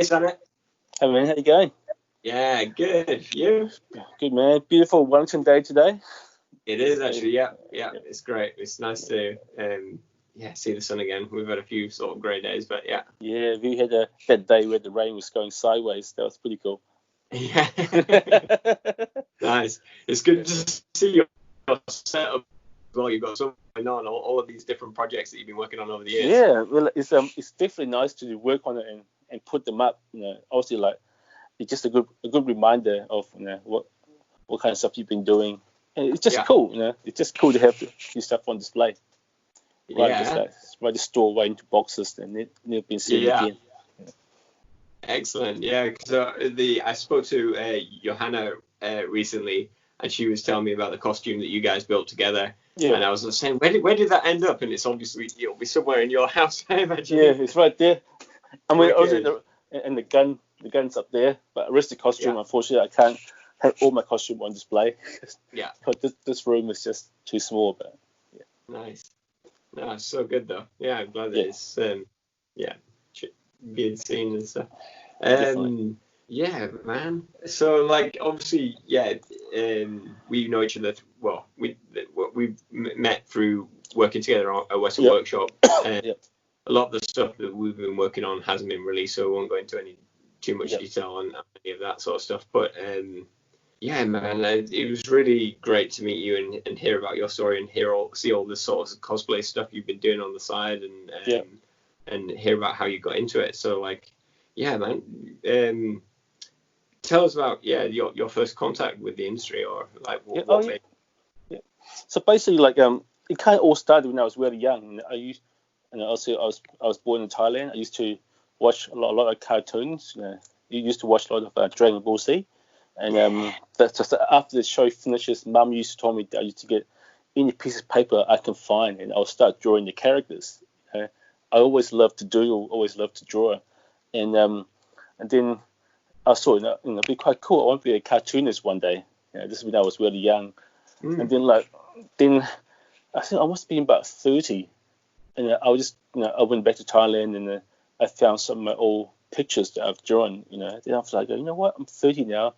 Sanit. Hey man, how you going? Yeah, good. You? Good man. Beautiful Wellington day today. It is actually. Yeah. It's great. It's nice to see the sun again. We've had a few sort of grey days, but yeah. Yeah, we had that day where the rain was going sideways. That was pretty cool. Yeah. Nice. It's good to see your setup. Well, you've got so going on, all of these different projects that you've been working on over the years. Yeah, well, it's definitely nice to work on it and put them up. Obviously, like it's just a good reminder of what kind of stuff you've been doing, and it's just cool. It's just cool to have this stuff on display. Right the store right into boxes, and they've been seen again. Excellent. Yeah. So I spoke to Johanna recently, and she was telling me about the costume that you guys built together. Yeah. And I was saying, where did that end up? And it's obviously it'll be somewhere in your house, I imagine. Yeah, it's right there. I mean, and the gun's up there, but the rest of the costume, unfortunately, I can't have all my costume on display. Yeah. Because this room is just too small. But yeah. Nice. No, it's so good though. Yeah, I'm glad that it's being seen and stuff. Yeah, man. So like, obviously, we know each other. Well, we've met through working together at Weta Workshop. A lot of the stuff that we've been working on hasn't been released, so I won't go into too much detail on any of that sort of stuff. But yeah, man, it was really great to meet you and hear about your story and see all the sort of cosplay stuff you've been doing on the side and hear about how you got into it. So like, yeah, man. Tell us about your first contact with the industry, or like what made. Yeah. So basically, like it kind of all started when I was really young. I was born in Thailand. I used to watch a lot of cartoons. You used to watch a lot of Dragon Ball Z, and that's just after the show finishes. Mum used to tell me that I used to get any piece of paper I can find, and I'll start drawing the characters. I always loved to draw, and then I thought, it'd be quite cool. I want to be a cartoonist one day. This is when I was really young. And then I think I must have been about 30. And I was just, I went back to Thailand and I found some of my old pictures that I've drawn. Then I was like, you know what? I'm 30 now.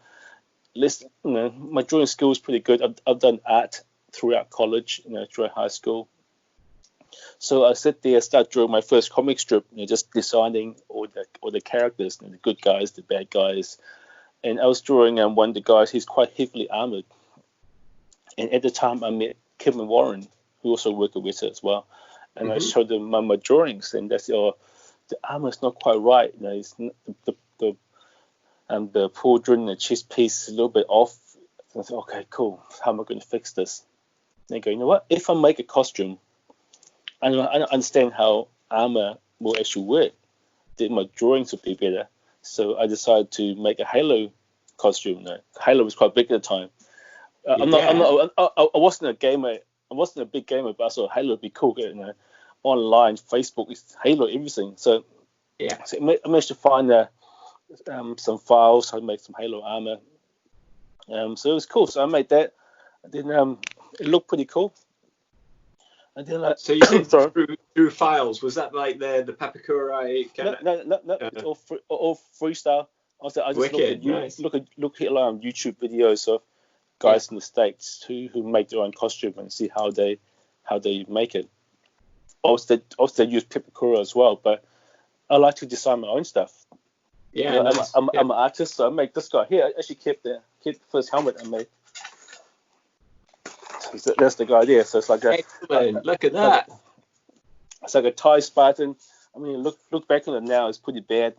My drawing skill is pretty good. I've done art throughout college, throughout high school. So I sat there, started drawing my first comic strip, just designing all the characters, the good guys, the bad guys. And I was drawing one of the guys, he's quite heavily armored. And at the time I met Kevin Warren, who also worked at Weta as well. And I showed them my drawings, and they said, the armor's not quite right. It's the poor during the chest piece is a little bit off. So I said, okay, cool. How am I going to fix this? And they go, you know what? If I make a costume, I don't understand how armor will actually work. Then my drawings would be better. So I decided to make a Halo costume. Halo was quite big at the time. I wasn't a gamer. I wasn't a big gamer, but I thought Halo would be cool. Online, Facebook is Halo everything. So so I managed to find some files. I made some Halo armor. So it was cool. So I made that. And then it looked pretty cool. And then so you said through files. Was that like the Papakurai kind of? No. It's all freestyle. I just look at YouTube videos of guys in the States who make their own costume and see how they make it. Also they use Papakurai as well, but I like to design my own stuff. Yeah, nice. I'm an artist, so I make this guy here. I actually kept the first helmet I made. So that's the guy there. So it's like look at that. It's like a Thai Spartan. I mean, look back on it now, it's pretty bad.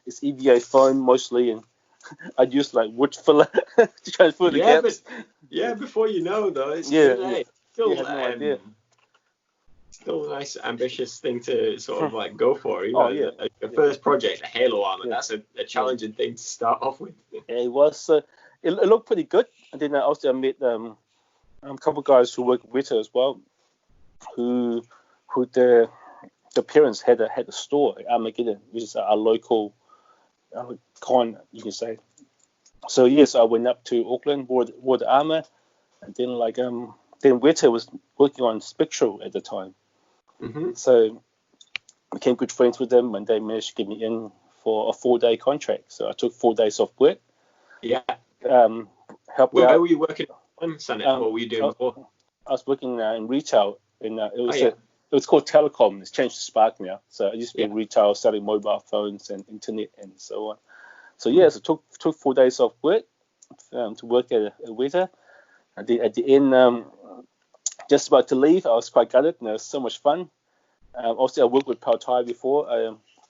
It's EVA foam mostly, and I'd use like wood filler to try and fill the gaps. But before you know though, it's still a nice, ambitious thing to sort of like go for. A first project, a Halo armor. That's a challenging thing to start off with. It was. It looked pretty good. And then I met a couple of guys who work with Weta as well, who their parents had a store at Armageddon, which is a local con, you can say. So yes, I went up to Auckland, wore the armor, and then then Weta was working on Spectral at the time. So I became good friends with them, and they managed to get me in for a 4-day contract. So I took 4 days off work. Yeah. Helped Where out. were you working on, Sanit? What were you doing before? I was working in retail. It was called telecom. It's changed to Spark now. So I used to be in retail, selling mobile phones and internet and so on. So so took 4 days off work to work at Weta. At the end, just about to leave, I was quite gutted. It was so much fun. Also, I worked with Pao Tai before.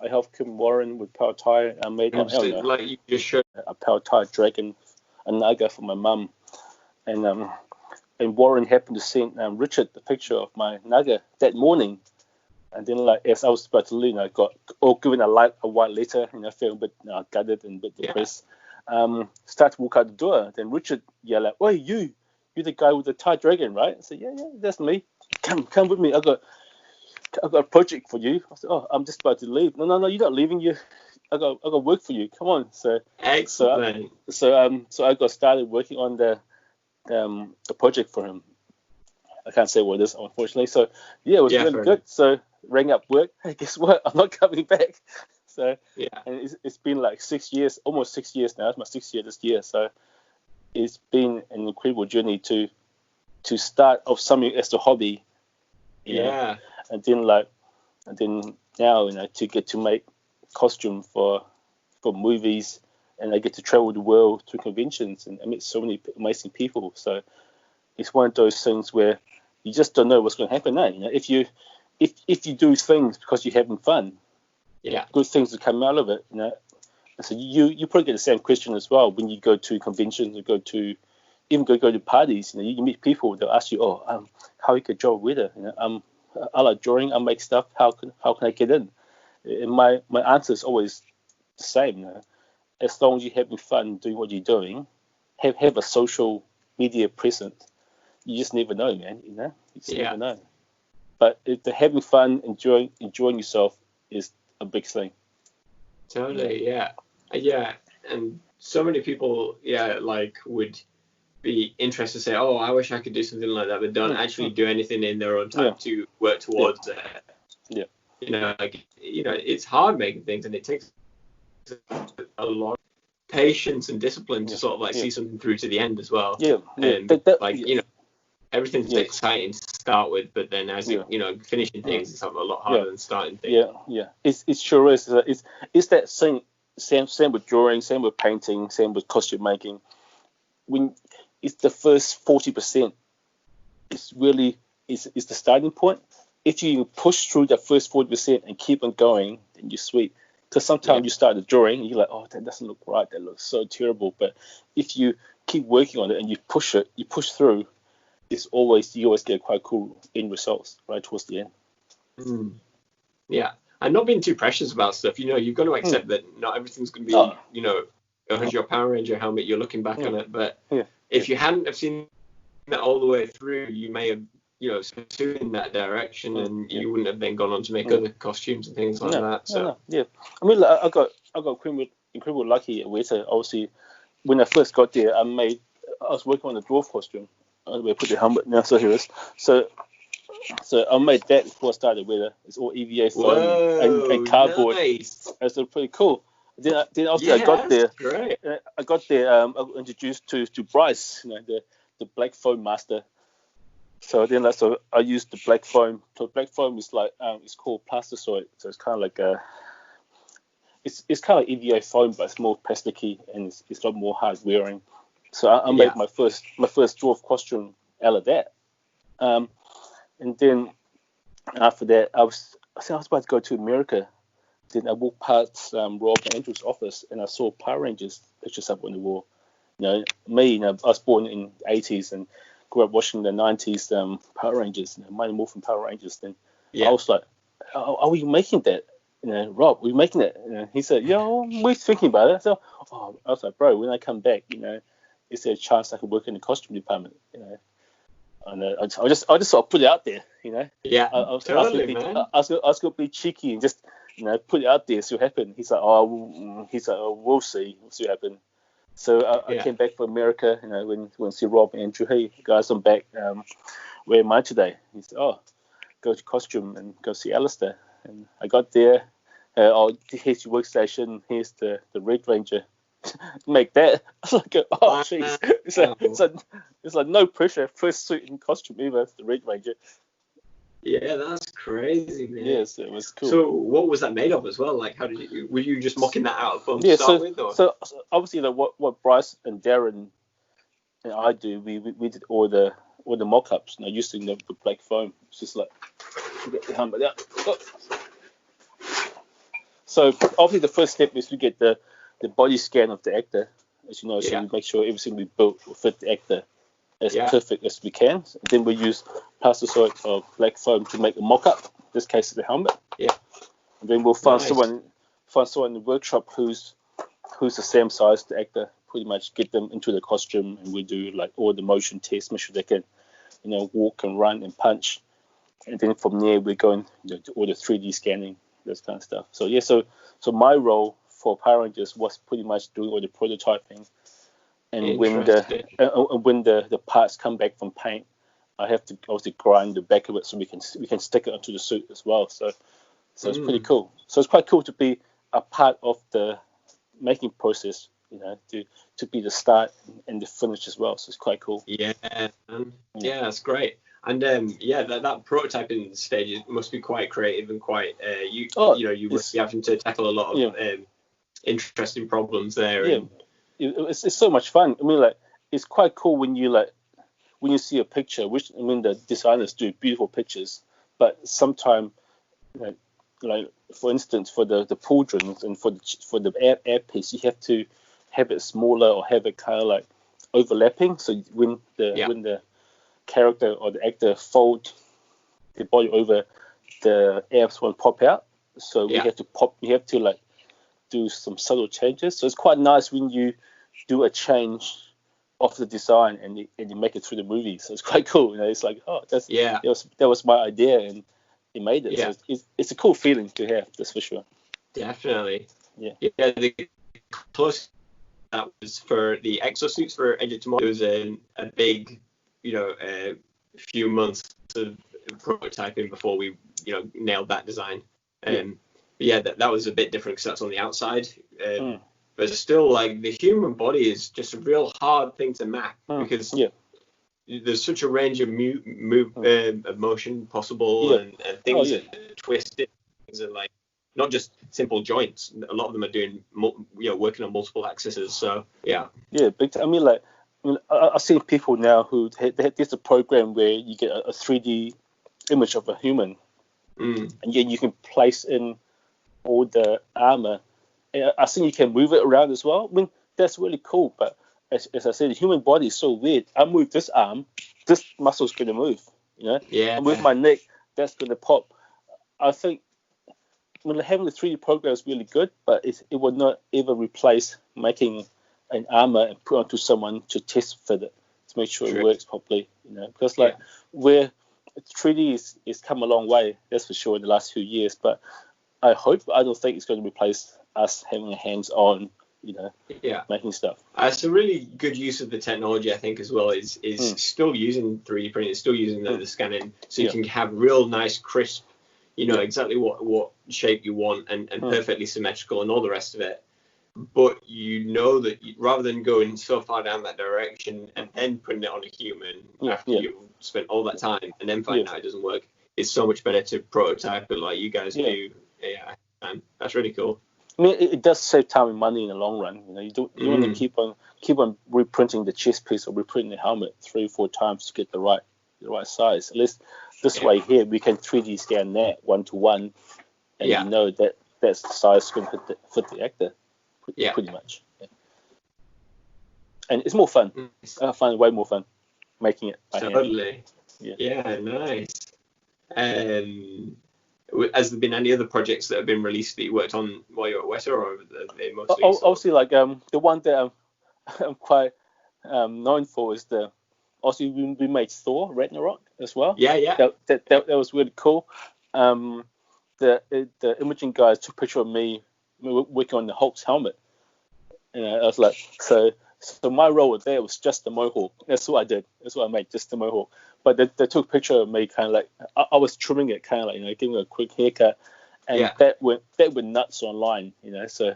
I helped Kim Warren with Pao Tai. I made like you just showed a Pao Tai dragon, a naga for my mum, and Warren happened to send Richard the picture of my naga that morning. And then, as I was about to leave, I got given a white letter, feeling a bit gutted and a bit depressed. Start to walk out the door. Then Richard yelled out, "Oi, you're the guy with the Thai dragon, right?" I said, "Yeah, that's me. Come with me. I've got a project for you." I said, "Oh, I'm just about to leave." No, you're not leaving. I got work for you. Come on. excellent. So I got started working on the project for him. I can't say what it is, unfortunately. So it was really good. So rang up work. Hey, guess what? I'm not coming back. So and it's been like 6 years, almost 6 years now. It's my 6th year this year. So it's been an incredible journey to start off something as a hobby. And then now to get to make costume for movies, and I get to travel the world to conventions and meet so many amazing people. So it's one of those things where you just don't know what's going to happen now. If you do things because you're having fun, good things will come out of it. So you probably get the same question as well when you go to conventions or go to parties. You meet people. They'll ask you, how you get job with it? I like drawing. I make stuff. How can I get in? And my answer is always the same. As long as you're having fun doing what you're doing, have a social media presence. You just never know, man. You just never know. But the having fun, enjoying yourself is a big thing. Totally, yeah. And so many people, would be interested to say, "Oh, I wish I could do something like that," but don't actually do anything in their own time to work towards it. Yeah. It's hard making things, and it takes a lot of patience and discipline to sort of see something through to the end as well. And everything's exciting to start with, but then as finishing things is a lot harder than starting things. It sure is. It's that same with drawing, same with painting, same with costume making. When it's the first 40%, it's really is the starting point. If you push through the first 40% and keep on going, then you're sweet. Because sometimes you start the drawing and you're like, "Oh, that doesn't look right. That looks so terrible." But if you keep working on it and you push through, you always get quite cool end results right towards the end. Yeah, and not being too precious about stuff. You've got to accept that not everything's going to be, as your Power Ranger helmet, you're looking back on it. But if you hadn't have seen that all the way through, you may have, pursued in that direction, and you wouldn't have then gone on to make other costumes and things like that. So I mean, I got incredible lucky at Weta. Obviously, when I first got there, I was working on the dwarf costume. I'm going to put the helmet now, so here it is. So I made that before I started Weta. It's all EVA foam and cardboard. Nice. That's pretty cool. Then after I got there, I got introduced to Bryce, the black foam master. So then I used the black foam. So black foam is like it's called plastisoid. So it's kind of like it's kind of EVA foam, but it's more plasticky and it's a lot more hard wearing. So I made my first dwarf costume out of that. And then after that, I was about to go to America. Then I walked past Rob Andrews' office and I saw Power Rangers pictures up on the wall. I was born in the 80s and grew up watching the 90s Power Rangers, Mighty Morphin Power Rangers. Then I was like, are we making that? Rob, are we making it? He said, we're thinking about it. So I was like, bro, when I come back, is there a chance I could work in the costume department? And I just sort of put it out there, Yeah, I was totally, man. man. I was going to be cheeky and just, put it out there, see what happened. He's like, we'll see what happened. So I came back from America, when see Rob and Andrew, hey guys, I'm back. Where am I today? He said, go to costume and go see Alistair. And I got there, oh, here's your workstation, here's the Red Ranger. Make that. I was like, oh, jeez. It's like no pressure. First suit and costume ever, the Red Ranger. Yeah, that's crazy, man. Yes, it was cool. So what was that made of as well? Like, were you just mocking that out of fun to start with? Or? So obviously, what Bryce and Darren and I do, we did all the mock-ups, using the black foam. It's just like, get the helmet out. Oh. So obviously the first step is to get the body scan of the actor, as you know, so we make sure everything we built will fit the actor as perfect as we can. Then we use plasticite or black foam to make a mock-up. In this case, the helmet. Yeah. And then we'll find someone in the workshop who's the same size as the actor. Pretty much get them into the costume, and we do like all the motion tests, make sure they can, walk and run and punch. And then from there we're going to all the 3D scanning, this kind of stuff. So yeah, so my role for Power Rangers was pretty much doing all the prototyping. And when the parts come back from paint, I have to obviously grind the back of it so we can stick it onto the suit as well. So it's pretty cool. So it's quite cool to be a part of the making process, to be the start and the finish as well. So it's quite cool. Yeah, that's great. And that prototyping stage must be quite creative and quite you must be having to tackle a lot of interesting problems there. Yeah. It's so much fun. I mean, like, it's quite cool when you see a picture, which, I mean, the designers do beautiful pictures, but sometimes, like for instance, for the pauldrons and for the air piece, you have to have it smaller or have it kind of like overlapping. So when the character or the actor fold the body over, the airs won't pop out. So we have to like do some subtle changes. So it's quite nice when you do a change of the design and you make it through the movie. So it's quite cool. It's like, oh, that was my idea and it made it. Yeah. So it's a cool feeling to have, that's for sure. Definitely. Yeah. Yeah. The close that was for the exosuits for Edge of Tomorrow. It was a big, few months of prototyping before we, nailed that design. That was a bit different because that's on the outside. But still, like, the human body is just a real hard thing to map because there's such a range of of motion possible and things that twist it. Things are like not just simple joints. A lot of them are doing, working on multiple axes. So big time. I mean, like, I've seen people now who there's a program where you get a 3D image of a human, and you can place in all the armor. I think you can move it around as well. I mean, that's really cool. But as I said, the human body is so weird. I move this arm, this muscle's going to move. I move my neck, that's going to pop. I think having the 3D program is really good, but it will not ever replace making an armor and put onto someone to test fit it to make sure it works properly. Because where 3D is come a long way, that's for sure, in the last few years. But I don't think it's going to replace us having hands-on, making stuff. It's a really good use of the technology, I think, as well. Is still using 3D printing, still using the scanning, so you can have real nice, crisp, exactly what shape you want and perfectly symmetrical and all the rest of it. But that rather than going so far down that direction and then putting it on a human after you've spent all that time and then find out it doesn't work, it's so much better to prototype it like you guys do. Yeah, and that's really cool. I mean, it does save time and money in the long run. You want to keep on reprinting the chest piece or reprinting the helmet 3 or 4 times to get the right size. At least this way here, we can 3D scan that 1-to-1, and you know that that's the size going to fit the actor. Pretty much. Yeah. And it's more fun. I find it way more fun making it by hand. Totally. Yeah, nice. Has there been any other projects that have been released that you worked on while you were at Weta, or are they mostly? Obviously, like the one that I'm quite known for is we made Thor Ragnarok as well. Yeah. That was really cool. The imaging guys took a picture of me working on the Hulk's helmet, and I was like, so my role there was just the mohawk. That's what I did. That's what I made, just the mohawk. But they took a picture of me kind of like I was trimming it, kind of like giving it a quick haircut, and that went nuts online, so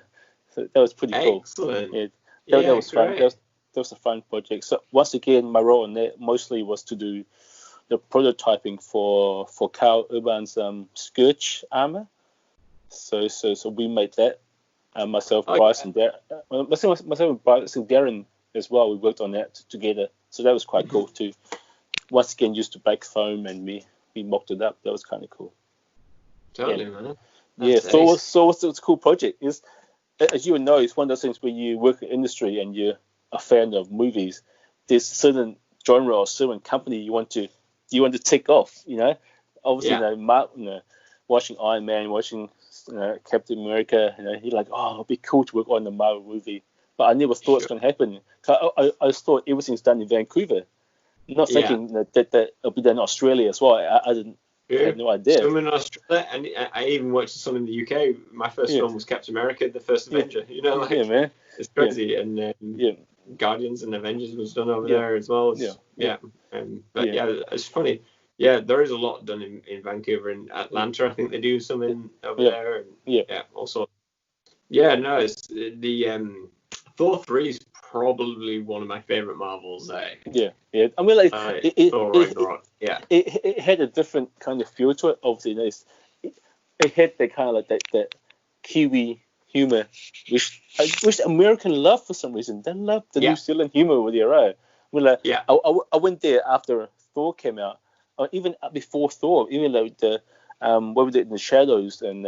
that was pretty cool. Excellent. That was fun. Great. That was a fun project. So once again, my role in that mostly was to do the prototyping for Carl Urban's Scourge armor. So we made that. Myself, Bryce, and Bryce and Darren as well. We worked on that together. So that was quite cool too. Once again, used to bake foam and we mocked it up. That was kind of cool. Totally, man. So it's a cool project. As you know, it's one of those things where you work in industry and you're a fan of movies. There's certain genre or certain company you want to tick off. Obviously, watching Iron Man, watching Captain America. You're like, oh, it'd be cool to work on the Marvel movie. But I never thought it's going to happen. I just thought everything's done in Vancouver. Not thinking that it'll be done in Australia as well. I had no idea. Some in Australia, and I even watched some in the UK. My first film was Captain America, the first Avenger. Man, it's crazy. And Guardians and Avengers was done over there as well. It's funny. Yeah, there is a lot done in Vancouver and Atlanta. I think they do something over there. And, also. Yeah, no, it's the Thor 3 is probably one of my favorite Marvels. Yeah. I mean, like Thor Ragnarok. It had a different kind of feel to it. Obviously, it had that kind of like that Kiwi humor, which American love for some reason. They love the New Zealand humor over there, right? I mean, like, I went there after Thor came out, or even before Thor, even like the what was it in the Shadows and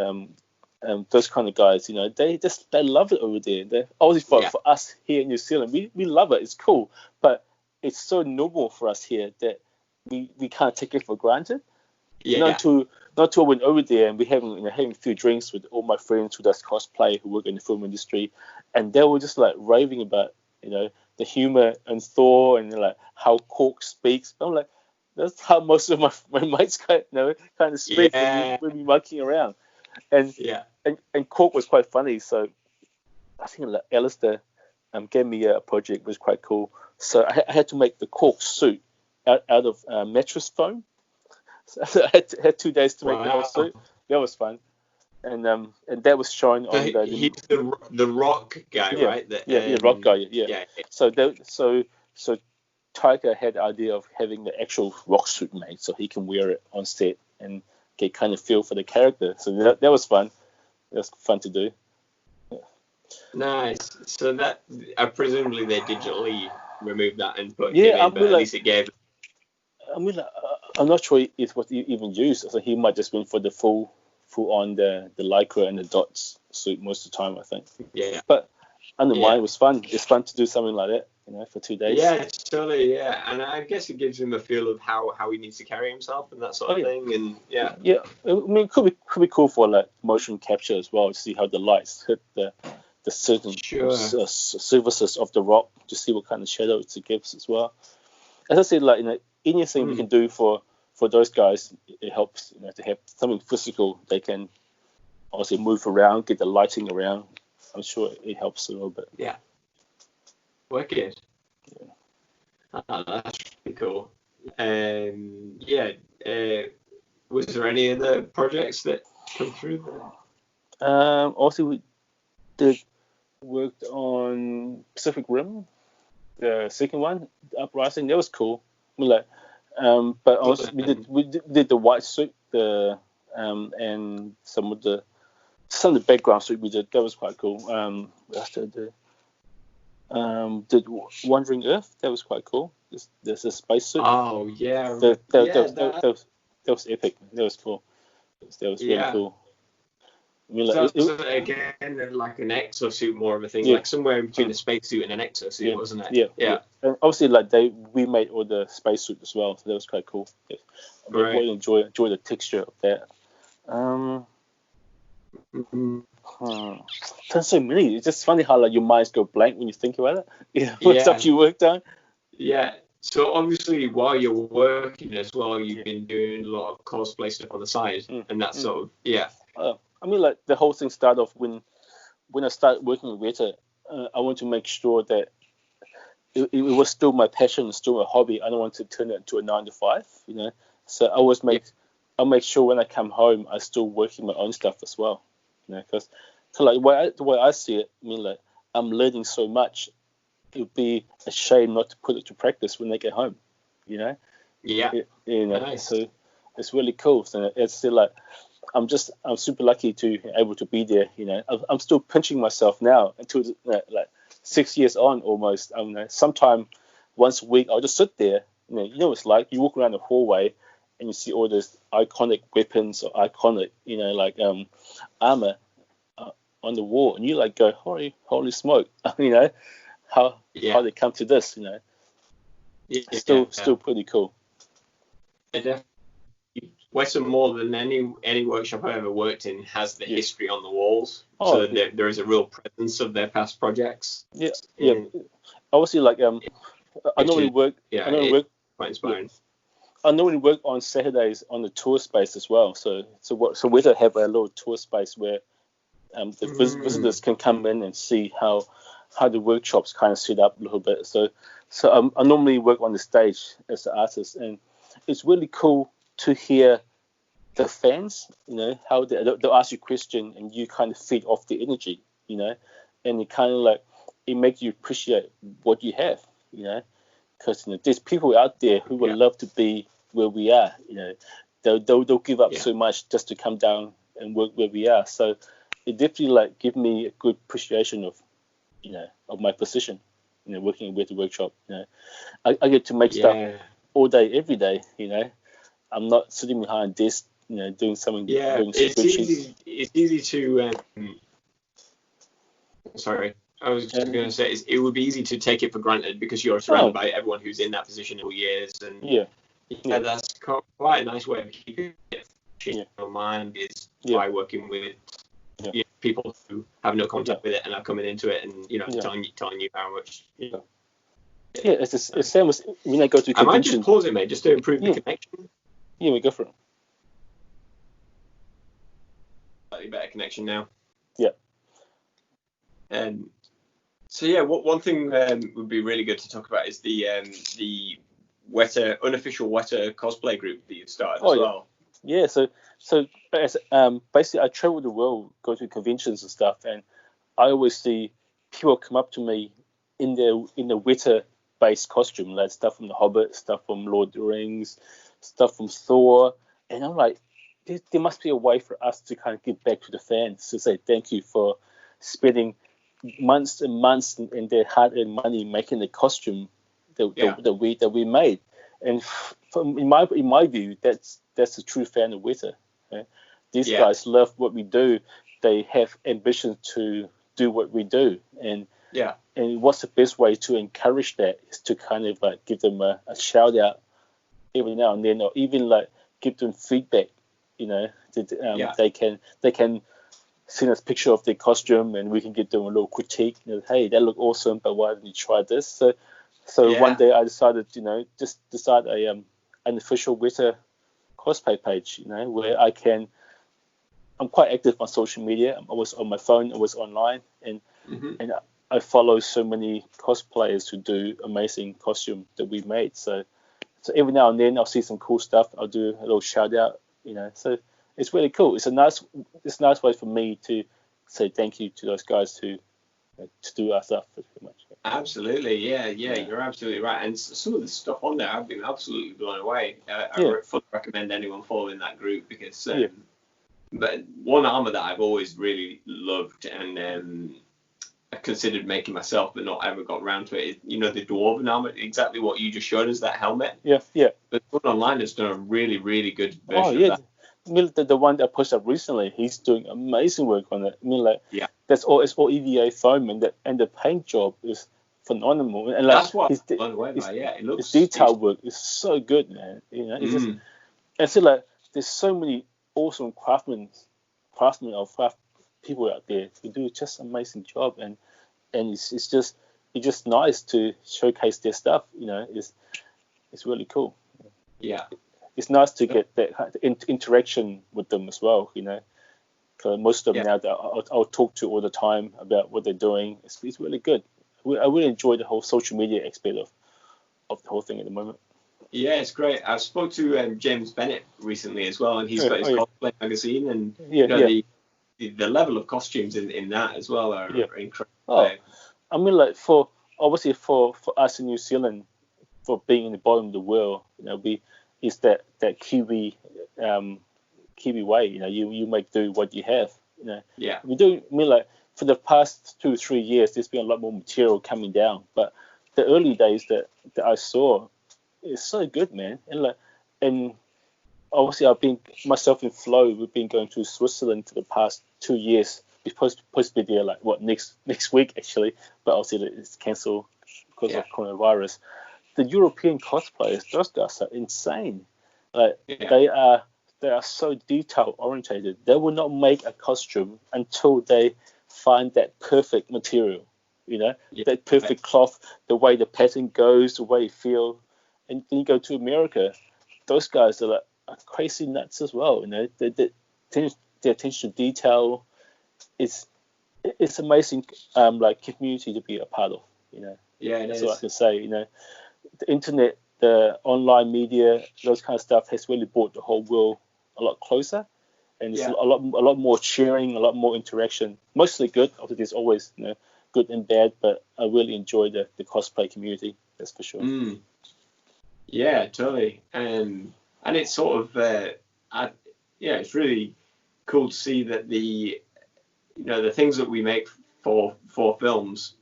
those kind of guys, they love it over there. They obviously for us here in New Zealand, we love it. It's cool, but it's so normal for us here that we can't take it for granted. Not till I went over there and we having a few drinks with all my friends who does cosplay, who work in the film industry, and they were just like raving about the humor and Thor and like how Cork speaks. I'm like, that's how most of my mates kind of speak when we mucking around. And Cork was quite funny. So I think like Alistair gave me a project that was quite cool. So I had to make the Cork suit out of mattress foam. So I had 2 days to make the whole suit. That was fun. And that was shown on he's the rock guy, right? Rock guy. Yeah. So Tiger had the idea of having the actual rock suit made so he can wear it on set and get kind of feel for the character. So that was fun. That was fun to do. Yeah. Nice. So that presumably they digitally removed that and put him in, but at least it gave. I mean, I'm not sure if what he even used. So he might just been for the full on the lycra and the dots suit most of the time, I think. Yeah. But under mine was fun. It's fun to do something like that, for 2 days. Yeah, totally. Yeah, and I guess it gives him a feel of how he needs to carry himself and that sort of thing. And yeah. I mean, it could be cool for like motion capture as well to see how the lights hit the certain surfaces of the rock to see what kind of shadows it gives as well. As I said, like anything we can do for those guys, it helps. To have something physical they can obviously move around, get the lighting around. I'm sure it helps a little bit. Yeah. Wicked. Yeah. That's pretty cool. Was there any other projects that come through there? Also, we did worked on Pacific Rim, the second one, the Uprising. That was cool. But also we did the white suit, and some of the background suit we did. That was quite cool. What else did I do? Did Wandering Earth. That was quite cool. There's a space suit. Oh yeah. That was epic. That was cool. That was really cool. I mean, so again, like an exosuit, more of a thing, like somewhere in between a spacesuit and an exosuit, wasn't it? Yeah. And obviously, we made all the spacesuit as well, so that was quite cool. Yeah. I really enjoy the texture of that. There's so many. It's just funny how your minds go blank when you think about it. What stuff you worked on. Yeah. So obviously, while you're working as well, you've been doing a lot of cosplay stuff on the side, and that's sort of I mean, like the whole thing started off when I started working with Weta. I want to make sure that it was still my passion, still a hobby. I don't want to turn it into a 9 to 5, So I always make I'll make sure when I come home, I still working my own stuff as well. Because like the way I see it, I mean, like I'm learning so much. It would be a shame not to put it to practice when they get home. Yeah. Nice. So it's really cool. So it's still like I'm super lucky to be able to be there. I'm still pinching myself now until like 6 years on almost. Sometime once a week I'll just sit there. It's like you walk around the hallway and you see all those iconic weapons or iconic, armor on the wall, and you like go, holy smoke, how they come to this, Still pretty cool. Weta, more than any workshop I've ever worked in, has the history on the walls, so there is a real presence of their past projects. Yeah. Obviously, like I normally work. Quite inspiring. I normally work on Saturdays on the tour space as well. So Weta have a little tour space where the visitors can come in and see how the workshops kind of set up a little bit. So I normally work on the stage as an artist, and it's really cool to hear the fans, how they'll ask you a question and you kind of feed off the energy, and it kind of like it makes you appreciate what you have, because there's people out there who would love to be where we are, they'll give up so much just to come down and work where we are. So it definitely like give me a good appreciation of of my position, working with the workshop. I get to make stuff all day, every day. I'm not sitting behind a desk, doing something. Yeah, it's easy to. Sorry, I was just going to say it would be easy to take it for granted because you're surrounded by everyone who's in that position for years, and that's quite a nice way of keeping it in your mind is by working with people who have no contact with it and are coming into it and telling you how much. It's the same as when I go to conventions. I might just pause it, mate, just to improve the connection. Yeah, we go for it. Slightly better connection now. Yeah. So one thing would be really good to talk about is the unofficial Weta cosplay group that you've started as well. Yeah, so basically I travel the world, go to conventions and stuff, and I always see people come up to me in the Weta-based costume, like stuff from The Hobbit, stuff from Lord of the Rings, stuff from Thor, and I'm like, there must be a way for us to kind of give back to the fans to say thank you for spending months and months and their hard-earned money making the costume that we made. And in my view, that's a true fan of Weta. Okay? These guys love what we do. They have ambition to do what we do, and what's the best way to encourage that is to kind of like give them a shout out every now and then, or even like give them feedback. They can send us a picture of their costume, and we can give them a little critique. Hey, that look awesome, but why didn't you try this? So one day I decided, just start an official Weta cosplay page, where I'm quite active on social media. I'm always on my phone, always online, and I follow so many cosplayers who do amazing costume that we made. So every now and then I'll see some cool stuff. I'll do a little shout out, So it's really cool. It's a nice way for me to say thank you to those guys to do our stuff pretty much. Absolutely, yeah, you're absolutely right. And some of the stuff on there, I've been absolutely blown away. I fully recommend anyone following that group because. But one armor that I've always really loved and I considered making myself, but not ever got around to it, is the dwarven armor. Exactly what you just showed us, that helmet. Yeah. But someone online has done a really, really good version of that. I mean, the one that I posted up recently, he's doing amazing work on it. I mean, it's all EVA foam, and the paint job is phenomenal. And that's what I'm blown away by. Yeah, it looks. His detail work is so good, man. It's just, and so like, there's so many awesome craftsmen or craft people out there who do just an amazing job, and it's just nice to showcase their stuff. It's really cool. Yeah. It's nice to get that interaction with them as well, Because most of them now that I'll talk to all the time about what they're doing. It's really good. I really enjoy the whole social media aspect of the whole thing at the moment. Yeah, it's great. I spoke to James Bennett recently as well, and he's got his cosplay magazine, and the level of costumes in that as well are incredible. Oh, I mean, like obviously for us in New Zealand, for being in the bottom of the world, is that Kiwi Kiwi way. You make do what you have. Yeah. We do. I mean, like for the past 2 or 3 years, there's been a lot more material coming down, but the early days that I saw, it's so good, man. And obviously I've been myself in Flow. We've been going to Switzerland for the past 2 years. We're supposed to be there like next week actually, but obviously it's cancelled because of coronavirus. The European cosplayers, those guys are insane. Like they are so detail orientated. They will not make a costume until they find that perfect material. That perfect cloth, the way the pattern goes, the way it feels. And then you go to America, those guys are crazy nuts as well. Their attention to detail, it's amazing. Like community to be a part of. That's what I can say. The internet, the online media, those kind of stuff has really brought the whole world a lot closer, and it's a lot more sharing, a lot more interaction. Mostly good. Obviously, there's always good and bad, but I really enjoy the cosplay community. That's for sure. Yeah, totally. And it's sort of it's really cool to see that the things that we make for films,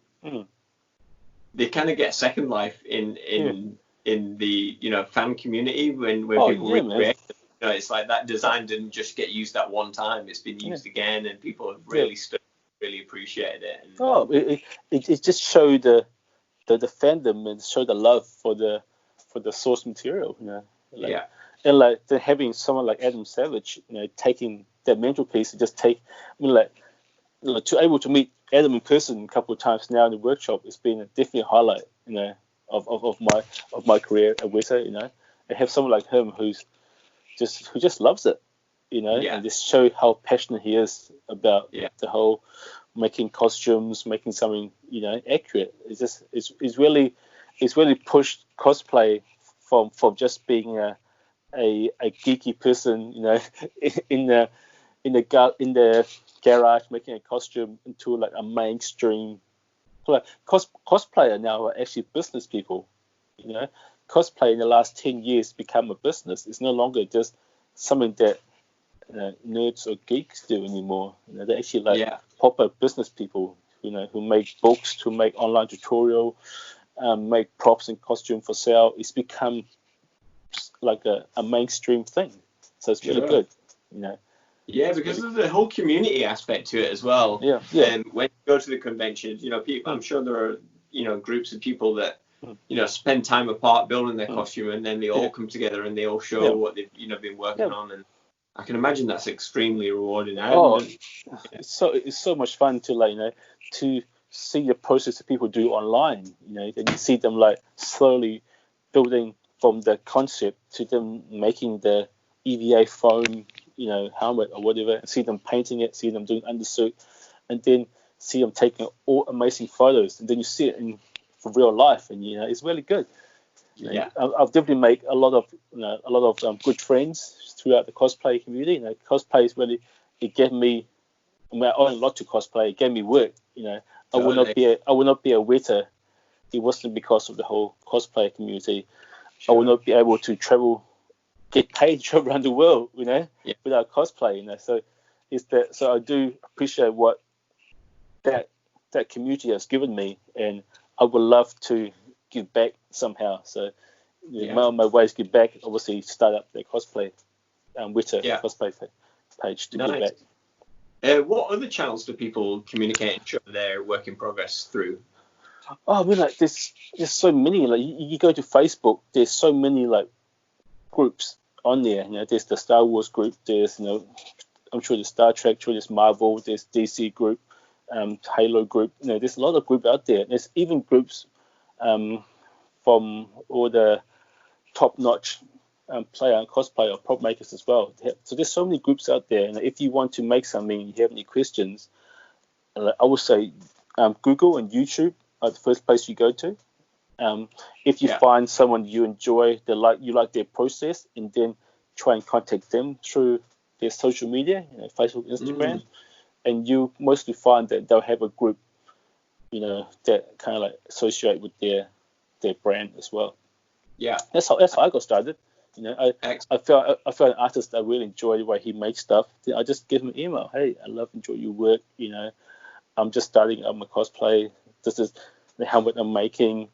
they kind of get a second life in the fan community when people recreate it. It's like that design didn't just get used that one time. It's been used again, and people have really really appreciated it. And, it just showed the fandom and showed the love for the source material. And like having someone like Adam Savage, taking that mantelpiece and just to able to meet Adam in person a couple of times now in the workshop, it's been definitely a highlight, of my career at Weta. And have someone like him who just loves it, and just show how passionate he is about the whole making costumes, making something accurate. It's really pushed cosplay from just being a geeky person, in the garage making a costume into like a mainstream. Like cosplayer now are actually business people. Cosplay in the last 10 years become a business. It's no longer just something that nerds or geeks do anymore. They're actually proper business people. Who make books, who make online tutorial, make props and costume for sale. It's become like a mainstream thing. So it's really good. Yeah, because of the whole community aspect to it as well. Yeah. And when you go to the conventions, people, I'm sure there are, groups of people that, spend time apart building their costume, and then they all come together and they all show what they've, been working on. And I can imagine that's extremely rewarding. It's so much fun to to see the process that people do online. Then you see them slowly building from the concept to them making the EVA foam, helmet or whatever, and see them painting it, see them doing undersuit, and then see them taking all amazing photos, and then you see it in real life, and it's really good. I've definitely made a lot of good friends throughout the cosplay community. Cosplay is really, it gave me, I own a lot to cosplay. It gave me work. I would not be a Weta. It wasn't because of the whole cosplay community. I would not be able to travel, get paid to travel around the world, without cosplay. So I do appreciate what that community has given me, and I would love to give back somehow. So my ways to give back, obviously start up the cosplay Weta cosplay page to give back. What other channels do people communicate and show their work in progress through? Oh, there's so many. You go to Facebook, there's so many groups on there. There's the Star Wars group. There's I'm sure there's Star Trek. Sure there's Marvel. There's DC group, Halo group. There's a lot of group out there. There's even groups from all the top-notch player and cosplayer or prop makers as well. So there's so many groups out there. And if you want to make something, you have any questions, I would say Google and YouTube are the first place you go to. If you find someone you enjoy, you like their process, and then try and contact them through their social media, Facebook, Instagram, and you mostly find that they'll have a group, that kind of like associate with their brand as well. Yeah, that's how I got started. I felt an artist I really enjoy the way he makes stuff. Then I just give him an email. Hey, I enjoy your work. I'm just starting up my cosplay. This is the helmet I'm making.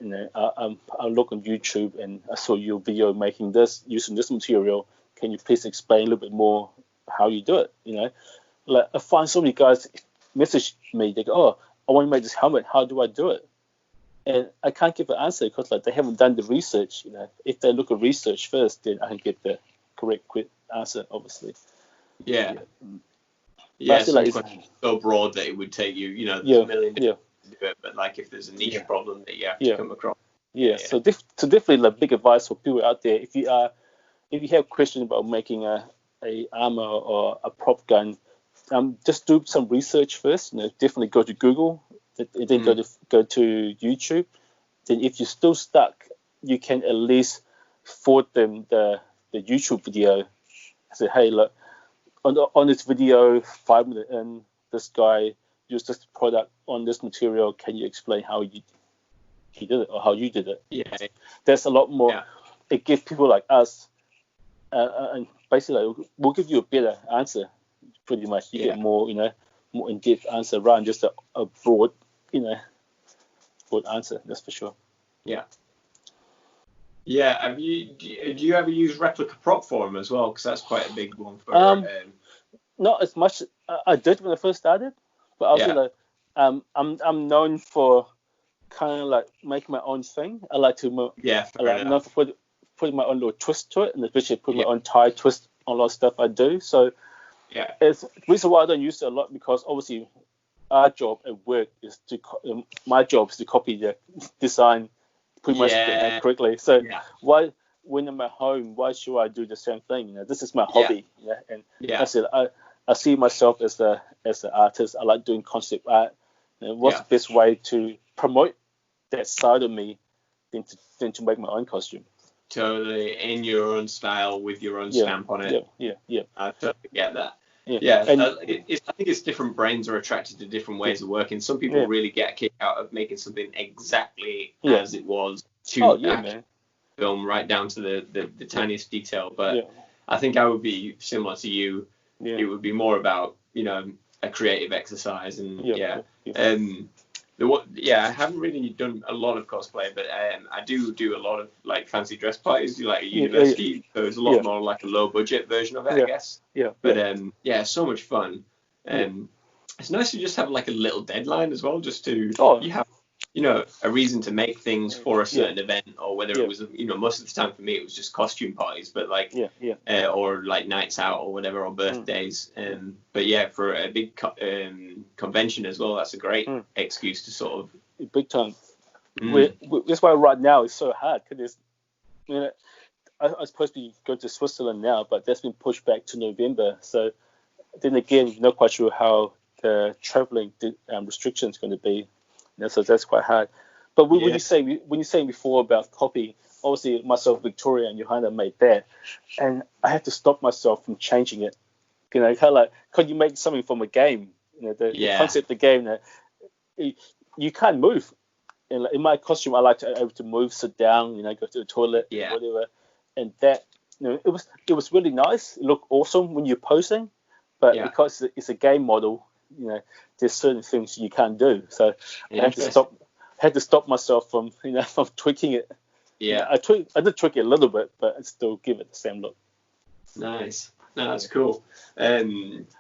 I look on YouTube and I saw your video making this using this material. Can you please explain a little bit more how you do it? Like I find so many guys message me. They go, "Oh, I want to make this helmet. How do I do it?" And I can't give an answer because they haven't done the research. If they look at research first, then I can get the correct quick answer, obviously. Yeah. So so broad that it would take you, there's a million to do it, but like if there's a niche problem that you have to come across. So definitely like big advice for people out there. If you have questions about making a armor or a prop gun, just do some research first. Definitely go to Google. Then go to YouTube. Then if you're still stuck, you can at least forward them the YouTube video. Say, hey, look, on this video, 5 minutes in, this guy used this product on this material. Can you explain how he did it or how you did it? Yeah, there's a lot more. Yeah. It gives people like us, and basically we'll give you a better answer. Pretty much, you get more, more in-depth answer rather than just a broad. Broad answer, that's for sure. Yeah. Do you ever use replica prop form as well? Because that's quite a big one for. Not as much. I did when I first started, but also I'm known for kind of like making my own thing. I like to put my own little twist to it, and especially put my own tie twist on a lot of stuff I do. So it's the reason why I don't use it a lot, because obviously our job at work is my job is to copy the design pretty much correctly. So why, when I'm at home, why should I do the same thing? This is my hobby. And I said I see myself as an artist. I like doing concept art. What's the best way to promote that side of me than to make my own costume? Totally, in your own style with your own stamp on it. Yeah. I totally get that. I think it's different brains are attracted to different ways of working. Some people really get a kick out of making something exactly as it was to film right down to the tiniest detail. But I think I would be similar to you. It would be more about a creative exercise and I haven't really done a lot of cosplay, but I do a lot of like fancy dress parties, like a university. So it's a lot more like a low budget version of it, I guess. But so much fun. It's nice to just have like a little deadline as well, just to you have a reason to make things for a certain event, or whether it was most of the time for me it was just costume parties, but like or like nights out or whatever, or birthdays. But for a big convention as well, that's a great excuse to sort of big time. That's why right now it's so hard, because I was supposed to be going to Switzerland now, but that's been pushed back to November. So then again, not quite sure how the traveling restrictions going to be. So that's quite hard. But when you say before about copy, obviously myself, Victoria, and Johanna made that, and I had to stop myself from changing it. Kind of like, could you make something from a game? The concept of the game, you can't move. And like, in my costume, I like to be able to move, sit down, go to the toilet, whatever. And that, it was really nice. It looked awesome when you're posing, but because it's a game model, there's certain things you can't do. So I had to stop myself from from tweaking it. I did tweak it a little bit, but I still give it the same look. Nice. No, that's cool.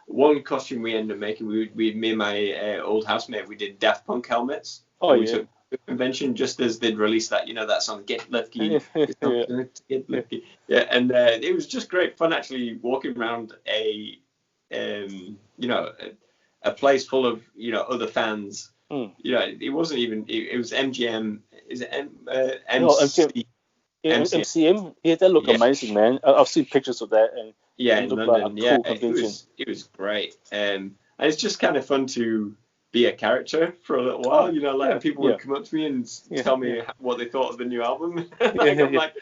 One costume we ended up making, me and my old housemate, we did Daft Punk helmets. We took the convention just as they'd released that, that song, Get Lucky. Get Lucky. And it was just great fun actually walking around a place full of other fans. It wasn't even it was MGM. Is it MC? MCM. That looked amazing, man. I've seen pictures of that, and in London. Like a cool convention. It was great. And it's just kind of fun to be a character for a little while. And people would yeah. come up to me and Yeah, tell me yeah. what they thought of the new album. Yeah, I'm yeah. like,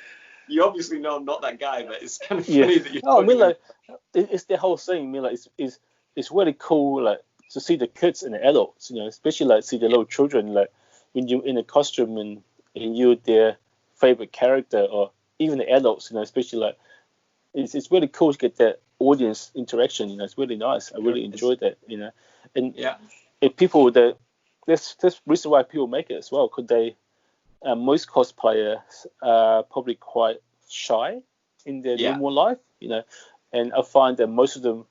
you obviously know I'm not that guy, but it's kind of Yeah. funny that you're Oh, I mean, talking like, it's the whole thing. I mean, like, it's really cool, like, to see the kids and the adults, especially like see the little children, like when you're in a costume and you're their favorite character, or even the adults, especially like it's really cool to get that audience interaction. It's really nice. I really enjoyed that. And yeah, if people that that's reason why people make it as well, because they most cosplayers are probably quite shy in their normal life, and I find that most of them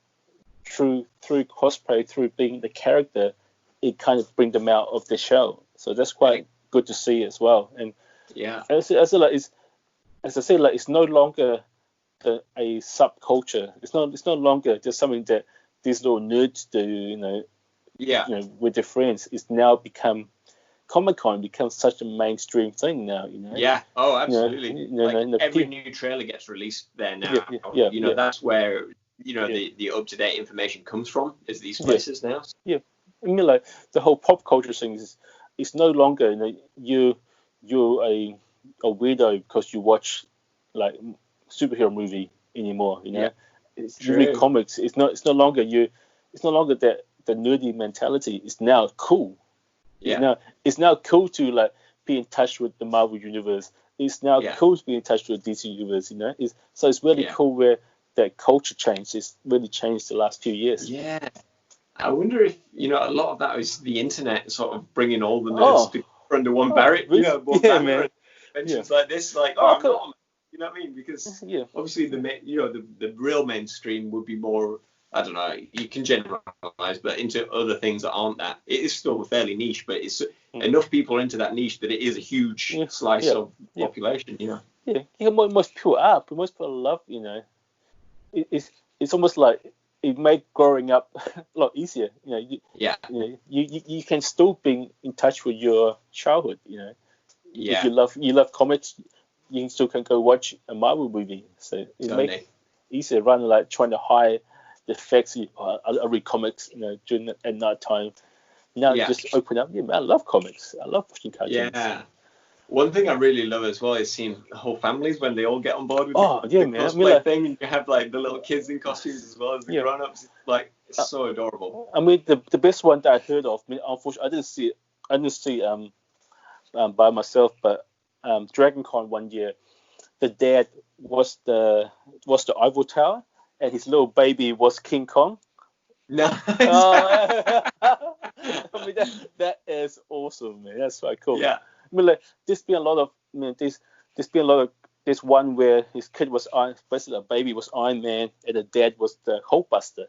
through cosplay, through being the character, it kind of brings them out of the shell. So that's quite good to see as well. And as I say, like it's no longer a subculture. It's no longer just something that these little nerds do. With their friends. It's now become Comic-Con becomes such a mainstream thing now. Yeah. Oh, absolutely. Every people, new trailer gets released there now. That's where the up-to-date information comes from, is these places now. Yeah. I mean, like the whole pop culture thing is no longer you're a weirdo because you watch like superhero movie anymore. It's you read comics. It's no longer it's no longer that the nerdy mentality. It's now cool. It's now cool to like be in touch with the Marvel universe. It's now cool to be in touch with the DC universe. So it's really cool where that culture change has really changed the last few years. Yeah. I wonder if a lot of that is the internet sort of bringing all the nerds together under one barrier. One banner. Conventions like this, like I'm not. You know what I mean? Because obviously the real mainstream would be more. I don't know. You can generalize, but into other things that aren't that, it is still fairly niche. But it's enough people into that niche that it is a huge slice of population. Yeah. Most people are, but most people love. It's almost like it made growing up a lot easier. You can still be in touch with your childhood. If you love comics, you still can go watch a Marvel movie. So it makes it easier rather than like trying to hide the effects. I read comics, during at night time. Now you just open up. Yeah, man, I love comics. I love watching cartoons. Yeah. One thing I really love as well is seeing whole families when they all get on board with the cosplay thing, and you have like the little kids in costumes as well as the grown-ups. Like, it's so adorable. I mean, the best one that I heard of. I mean, unfortunately, I didn't see by myself, but DragonCon one year, the dad was the Eiffel Tower, and his little baby was King Kong. Nice. I mean, that is awesome, man. That's quite cool. Yeah. I mean, like, there's been a lot of this one where his kid was basically a baby was Iron Man, and the dad was the Hulkbuster.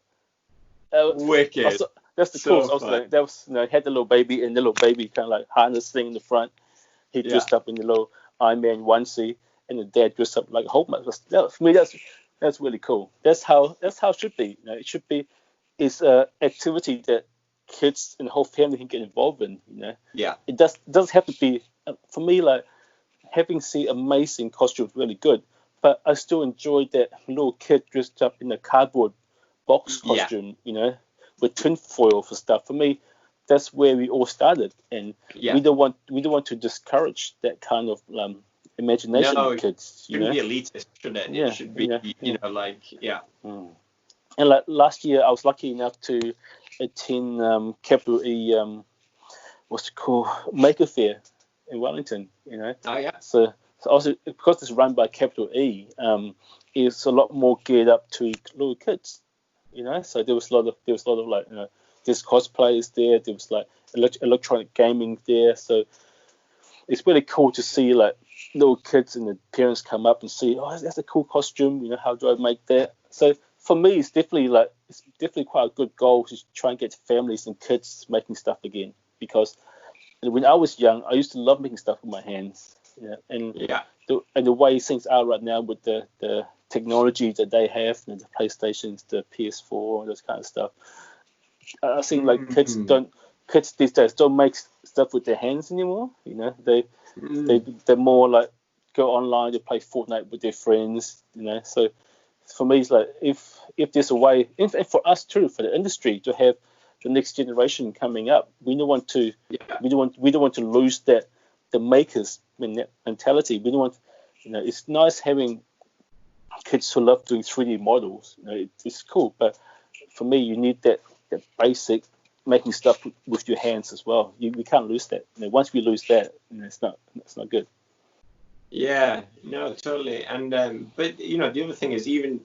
Wicked. Also, that's the coolest. Also, like, that was had the little baby, and the little baby kind of like harness thing in the front. He dressed up in the little Iron Man onesie, and the dad dressed up like a Hulkbuster. For me, that's really cool. That's how it should be. It should be. It's an activity that kids and the whole family can get involved in. It doesn't have to be. For me, like having seen amazing costumes really good, but I still enjoyed that little kid dressed up in a cardboard box costume, with tin foil for stuff. For me, that's where we all started, and we don't want to discourage that kind of imagination of kids. It shouldn't be elitist, should it? It should be, And like last year, I was lucky enough to attend Capital E, what's it called, Maker Fair in Wellington. Oh yeah. So also because it's run by Capital E, it's a lot more geared up to little kids. So there was a lot of like there's cosplayers there. There was like electronic gaming there. So it's really cool to see like little kids and the parents come up and see, that's a cool costume. How do I make that? So for me, it's definitely quite a good goal to try and get families and kids making stuff again. Because when I was young, I used to love making stuff with my hands. And the way things are right now with the technology that they have, the PlayStations, the PS4, and those kind of stuff. I think like kids these days don't make stuff with their hands anymore. They're more like go online to play Fortnite with their friends. So for me, it's like if there's a way, and for us too, for the industry to have the next generation coming up. We don't want to we don't want to lose that the makers mentality. We don't want, it's nice having kids who love doing 3D models. It's cool, but for me, you need that basic making stuff with your hands as well. We can't lose that. Once we lose that, it's not good. Yeah, no, totally. And but the other thing is, even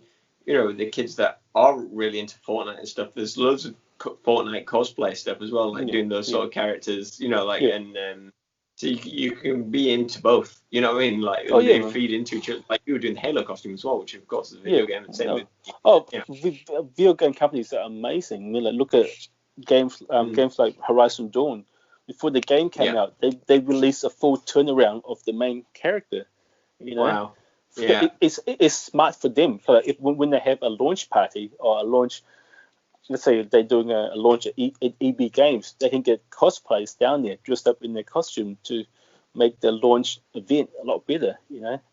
the kids that are really into Fortnite and stuff, there's loads of Fortnite cosplay stuff as well, like doing those sort of characters, and so you can be into both. You know what I mean? Like they feed into each other. Like you were doing the Halo costume as well, which of course is a video game. And same with video game companies are amazing. I mean, like, look at games like Horizon Dawn. Before the game came out, they released a full turnaround of the main character. Wow. Yeah. It's smart for them. So when they have a launch party or a launch, let's say they're doing a launch at EB Games, they can get cosplayers down there dressed up in their costume to make the launch event a lot better,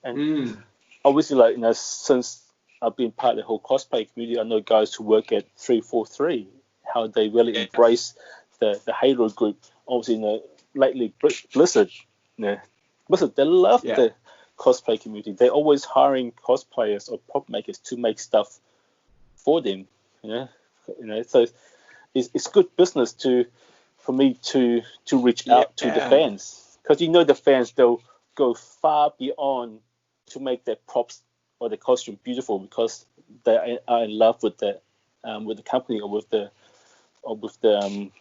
And obviously, since I've been part of the whole cosplay community, I know guys who work at 343, how they really embrace the Halo group. Obviously, lately Blizzard, Blizzard, they love the cosplay community. They're always hiring cosplayers or prop makers to make stuff for them. So it's good business for me to reach out to the fans, because the fans, they'll go far beyond to make their props or the costume beautiful, because they are in love with the company or with the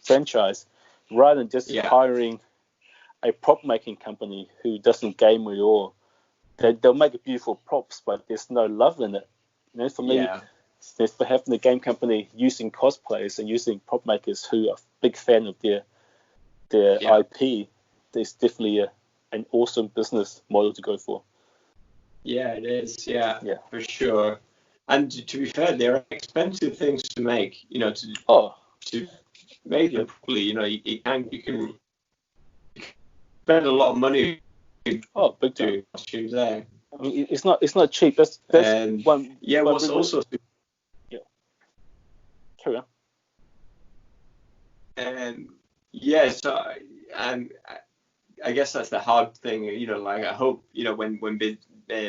franchise, rather than just hiring a prop making company who doesn't game at all. They'll make beautiful props, but there's no love in it. For me, there's perhaps the game company using cosplayers and using prop makers who are big fan of their IP. There's definitely an awesome business model to go for. Yeah, it is. Yeah, for sure. And to be fair, they're expensive things to make. To make them properly, you can spend a lot of money. Big time. Costumes there. I mean, it's not cheap. That's one. Yeah, what's also. Yeah. Carry on. So I guess that's the hard thing. I hope when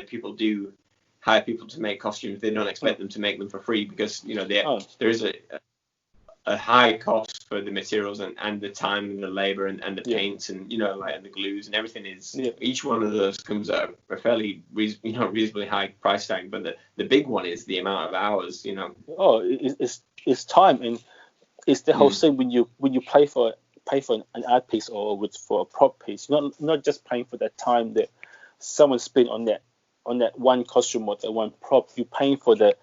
people do hire people to make costumes, they don't expect them to make them for free, because there is a high cost for the materials and the time and the labor and the paints and and the glues and everything is each one of those comes at a fairly reasonably high price tag, but the big one is the amount of hours. It's time, and it's the whole thing when you pay for an art piece or for a prop piece. You're not just paying for that time that someone spent on that one costume or that one prop. You're paying for the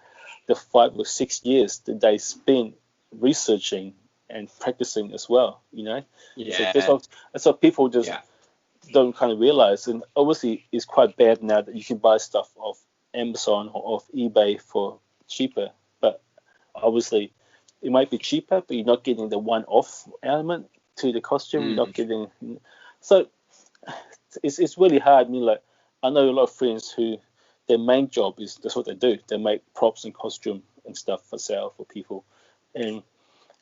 5 or 6 years that they spent researching and practicing as well. So that's what people just don't kind of realize. And obviously it's quite bad now that you can buy stuff off Amazon or off eBay for cheaper, but obviously it might be cheaper, but you're not getting the one-off element to the costume. You're not getting, so it's really hard. I mean, like, I know a lot of friends who their main job is that's what they do. They make props and costume and stuff for sale for people, and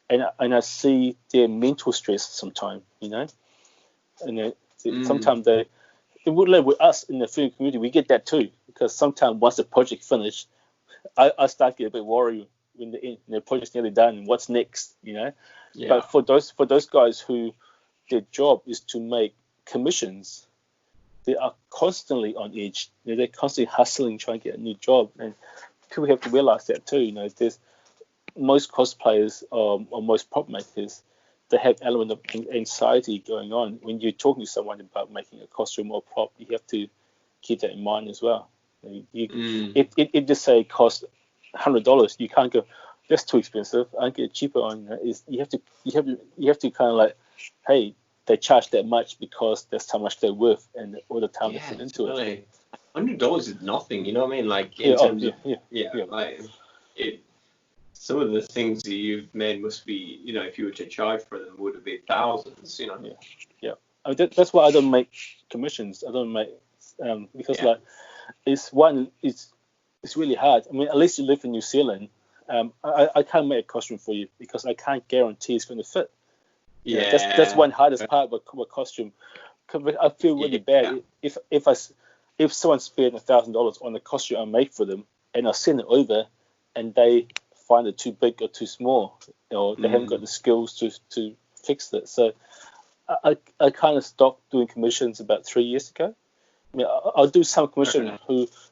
I see their mental stress sometimes, and sometimes they would live with us in the film community. We get that too, because sometimes once the project finished, I start getting a bit worried when the project's nearly done and what's next, But for those guys who their job is to make commissions, they are constantly on edge. They're constantly hustling, trying to get a new job, and people have to realize that too. There's most cosplayers or most prop makers, they have element of anxiety going on. When you're talking to someone about making a costume or prop, you have to keep that in mind as well. If they say it costs $100, you can't go, that's too expensive, I can get cheaper on. You have to kind of like, hey, they charge that much because that's how much they're worth and all the time they put into it. $100 is nothing, you know what I mean? Like in terms of like some of the things that you've made must be, if you were to charge for them, would have been thousands, Yeah. I mean, that's why I don't make commissions. I don't make because like it's really hard. I mean, at least you live in New Zealand. I can't make a costume for you because I can't guarantee it's going to fit. Yeah. That's one hardest part of a costume. I feel really bad if someone spent $1,000 on a costume I made for them, and I send it over, and they find it too big or too small, or they haven't got the skills to fix it. So I kind of stopped doing commissions about 3 years ago. I mean, I'll do some commission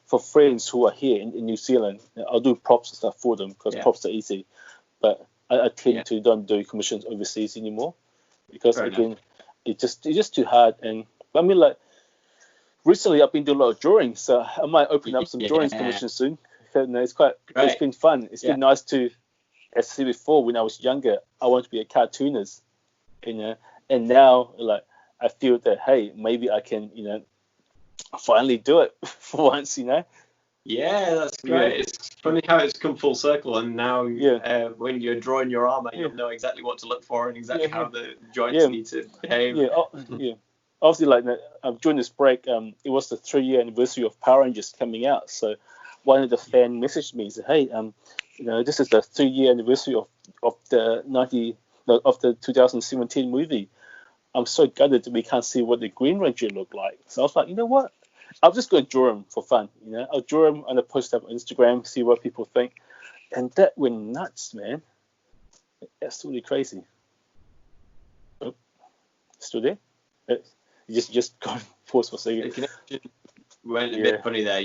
for friends who are here in New Zealand. I'll do props and stuff for them because props are easy. But I tend to don't do commissions overseas anymore because it's just too hard. And I mean, like recently I've been doing a lot of drawing, so I might open up some drawings commissions soon. It's been fun. It's been nice to, as I said before, when I was younger, I wanted to be a cartoonist, and now like I feel that hey, maybe I can finally do it for once. Yeah, that's great. It's funny how it's come full circle, and now when you're drawing your armor, you'll know exactly what to look for and exactly how the joints need to behave. Obviously, like during this break, it was the 3-year anniversary of Power Rangers coming out. So one of the fans messaged me and said, "Hey, this is the 3-year anniversary of the 2017 movie. I'm so gutted that we can't see what the Green Ranger looked like." So I was like, you know what? I'm just going to draw him for fun. I'll draw him and I'll post up on Instagram, see what people think. And that went nuts, man. Absolutely crazy. Oh, still there? You just got pause for a second. The connection went a bit funny there.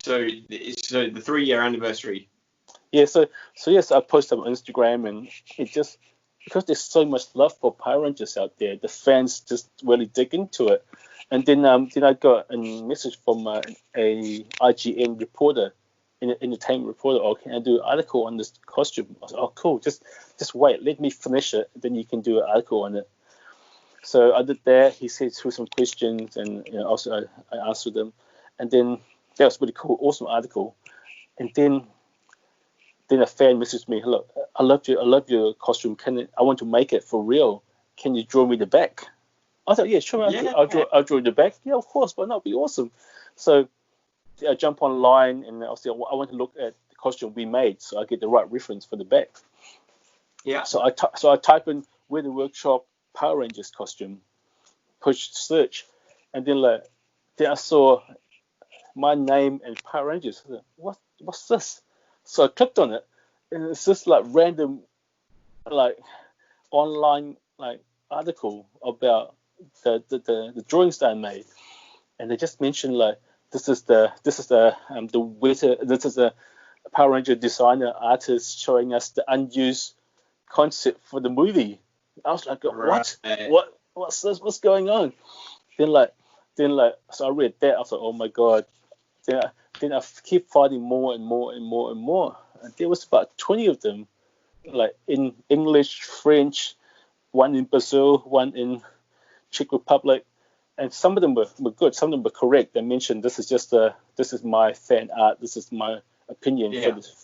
So the 3-year anniversary. Yeah. So yes, I posted up on Instagram, and it just because there's so much love for Power Rangers out there, the fans just really dig into it. And then I got a message from a IGN reporter, an entertainment reporter. Oh, can I do an article on this costume? I was like, oh, cool. Just wait. Let me finish it. Then you can do an article on it. So I did that. He said through some questions, and also I answered them. And then that was really cool. Awesome article. And then a fan messaged me, "Hello, I love your costume. I want to make it for real. Can you draw me the back?" I thought, yeah, sure, I'll draw the back. Yeah, of course, but that'd be awesome. So I jump online, and I want to look at the costume we made, so I get the right reference for the back. Yeah. So I type in Weta Workshop Power Rangers costume, push search, and then I saw my name and Power Rangers. I said, what's this? So I clicked on it, and it's just like random, like online article about the drawings that I made, and they just mentioned this is the Weta, this is a Power Ranger designer artist showing us the unused concept for the movie. I was like, what's this? What's going on? Then so I read that. I was like, oh my god. Then I keep finding more and more and more and more. And there was about 20 of them, like in English, French, one in Brazil, one in Czech Republic, and some of them were good. Some of them were correct. They mentioned this is my fan art. This is my opinion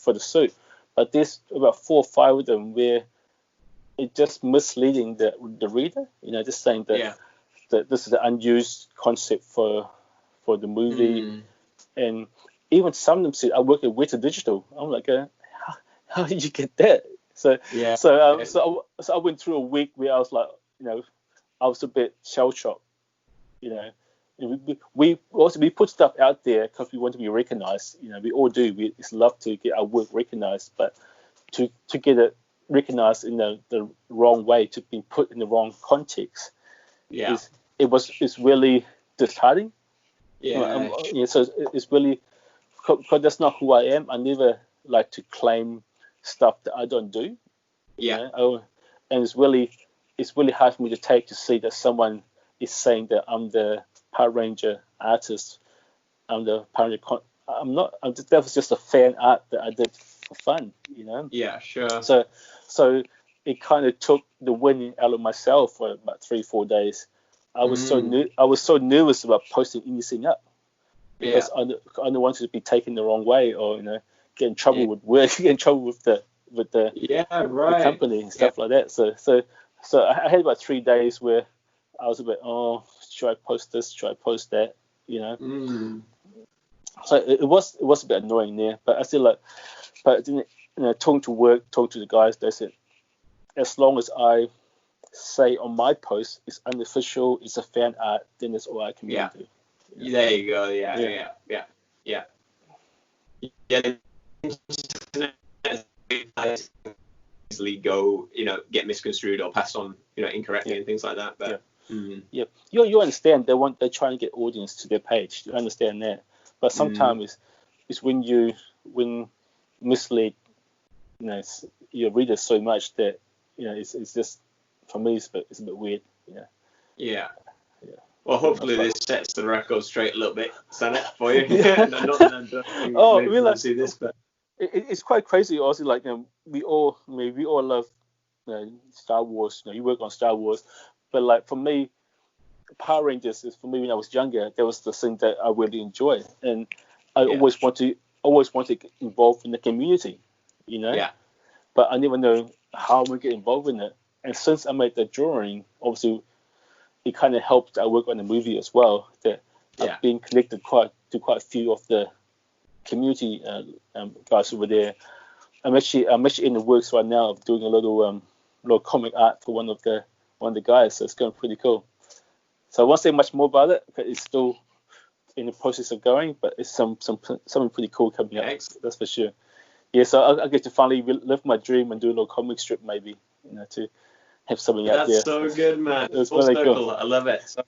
for the suit. But there's about 4 or 5 of them where it's just misleading the reader. Just saying that this is an unused concept for the movie. And even some of them said, "I work at Weta Digital." I'm like, how did you get that? So I went through a week where I was like, I was a bit shell shocked. We put stuff out there because we want to be recognized. We all do. We just love to get our work recognized, but to get it recognized in the wrong way, to be put in the wrong context, it's really disheartening. So it's really, because that's not who I am. I never like to claim stuff that I don't do. And it's really hard for me to take to see that someone is saying that I'm the Power Ranger artist. I'm the Power Ranger. I'm not. That was just a fan art that I did for fun. Yeah, sure. So it kind of took the wind out of myself for about 3-4 days. I was so nervous about posting anything up because I don't want it to be taken the wrong way, or get in trouble with work, get in trouble with the the company and stuff like that. So I had about 3 days where I was a bit, should I post this? Should I post that? So it was a bit annoying there, but I still like, but then, talking to the guys, they said as long as I say on my post it's unofficial, it's a fan art, then that's all I can really do. Yeah. There you go. Yeah. Easily go, get misconstrued or passed on, incorrectly and things like that. But you understand they're trying to get audience to their page. You understand that, but sometimes it's when you mislead, your readers so much that it's just, for me it's a bit weird. Yeah. Well, hopefully this sets the record straight a little bit, Sanit, for you. Not that I'm don't see this, but it's quite crazy. Also, like we all love Star Wars. You work on Star Wars, but like for me, Power Rangers is, for me, when I was younger, that was the thing that I really enjoyed, and I always want to get involved in the community, Yeah. But I never know how we get involved in it. And since I made the drawing, obviously, it kind of helped. I work on the movie as well. That I've been connected to quite a few of the community guys over there. I'm actually in the works right now of doing a little comic art for one of the guys. So it's going pretty cool. So I won't say much more about it because it's still in the process of going, but it's something pretty cool coming up. Excellent. That's for sure. Yeah, so I get to finally live my dream and do a little comic strip, maybe, to have something out there. That's so good, man. It's really cool. I love it. So,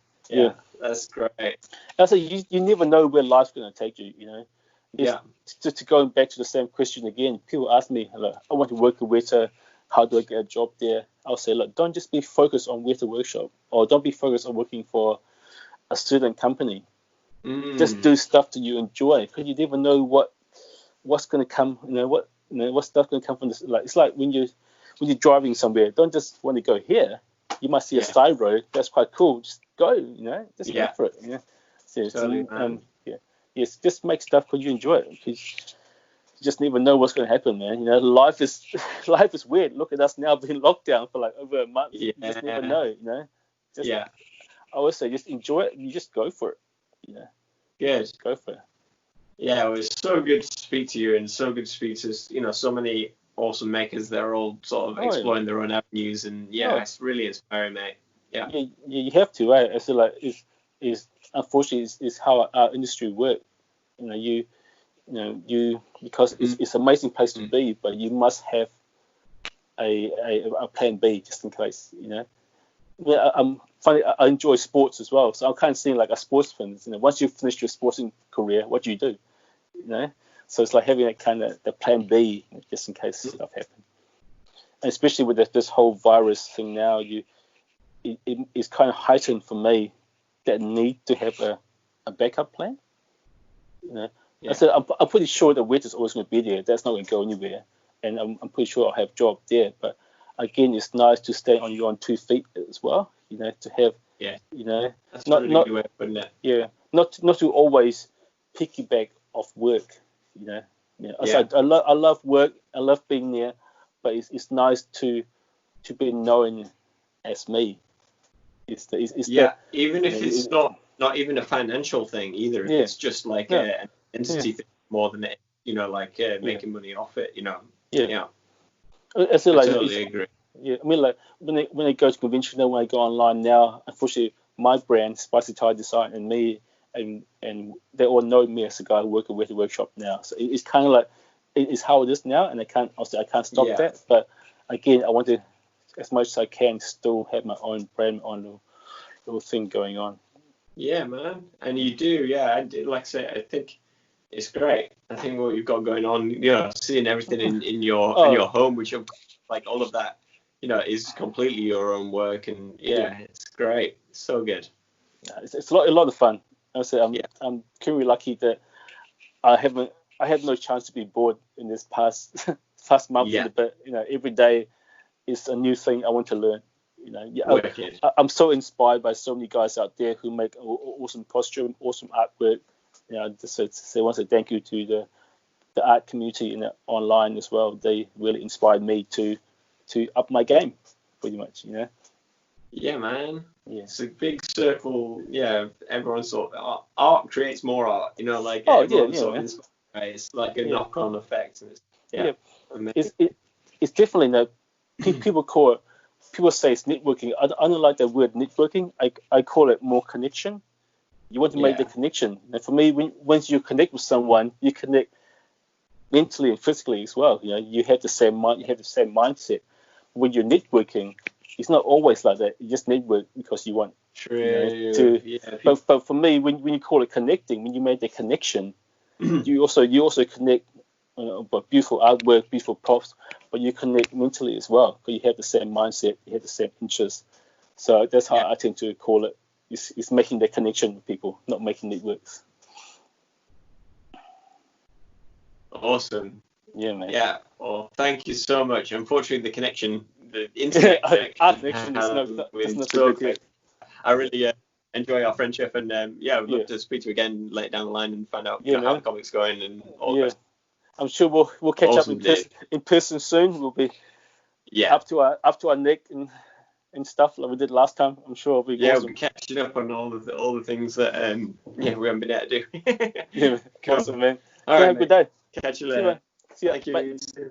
that's great. Also, you never know where life's going to take you, Just to going back to the same question again, people ask me, look, I want to work at Weta, how do I get a job there? I'll say, look, don't just be focused on Weta Workshop, or don't be focused on working for a certain company. Just do stuff that you enjoy, because you never know what's going to come, what stuff going to come from this. Like, it's like when you're driving somewhere, don't just want to go here. You might see a side road that's quite cool. Just go, just go for it. So, yes, just make stuff because you enjoy it. Because you just never know what's going to happen, man. Life is weird. Look at us now being locked down for like over a month. You just never know, I always say just enjoy it and you just go for it. Just go for it. Yeah, it was so good to speak to you, and so good to speak to so many awesome makers. They're all sort of exploring their own avenues, and it's really inspiring, mate. Yeah, you have to, right? I feel like is unfortunately is how our industry works. You because it's an amazing place to be, but you must have a plan B just in case. I'm funny. I enjoy sports as well, so I'm kind of seeing like a sports fan. Once you've finished your sporting career, what do you do? So it's like having that kind of the plan B just in case stuff happens. And especially with this whole virus thing now, it's kind of heightened for me that need to have a backup plan. I said I'm pretty sure that Weta is always going to be there. That's not going to go anywhere, and I'm pretty sure I'll have a job there. But again, it's nice to stay on your own 2 feet as well. To have that's not a really good way of putting it. Yeah, not to always piggyback off work. I love work. I love being there, but it's nice to be known as me. Even if it's not even a financial thing either. If it's just like an entity thing more than making money off it. I feel like totally agree. Yeah, I mean, like when I go to convention, when I go online now, unfortunately, my brand, Spicy Thai Design, and me, and they all know me as a guy who works at Weta Workshop now. So it's kind of like it's how it is now, and I can't stop that. But again, I want to, as much as I can, still have my own brand, my own little thing going on. Yeah, man, and you do. Yeah, I did. Like I say, I think it's great. I think what you've got going on, seeing everything in your home, which are like all of that. Is completely your own work, and it's great. It's so good. It's a lot of fun. I say I'm currently lucky that I had no chance to be bored in this past month. But every day is a new thing I want to learn. I'm so inspired by so many guys out there who make awesome costume, awesome artwork. Just say once a thank you to the art community and online as well. They really inspired me to up my game, pretty much. Yeah, man. Yeah. It's a big circle. Yeah, everyone sort of art creates more art. You know, like Oh everyone yeah, sort of man. inspired. Right? It's like a Yeah, knock-on effect, and it's yeah. amazing. It's definitely people call it. People say it's networking. I don't like the word networking. I call it more connection. You want to make the Yeah, connection. And for me, once you connect with someone, you connect mentally and physically as well. You know, you have the same mind, you have the same mindset. When you're networking, it's not always like that. You just network because you want, true. to. Yeah, But for me, when you call it connecting, when you make the connection, you also connect. But beautiful artwork, beautiful props, but you connect mentally as well because you have the same mindset, you have the same interests. So that's how yeah, I tend to call it. It's making the connection with people, not making networks. awesome. Yeah, man. Yeah. Well, thank you so much. Unfortunately, the internet Our connection connection is has that's been not so so good great. yet. I really enjoy our friendship, and yeah, I would Yeah, love to speak to you again later down the line and find out yeah, how the man. comics going and all the Yeah, rest. I'm sure we'll catch up Awesome, dude. in person soon. We'll be Yeah, up to our neck and stuff like we did last time. I'm sure it'll be yeah, we'll be awesome. catching up on all the things that yeah we haven't been able to do. Yeah, Cool. awesome, man. All Okay, right, have a good mate. day. Catch you See you, man. later. See ya. Thank Bye. you.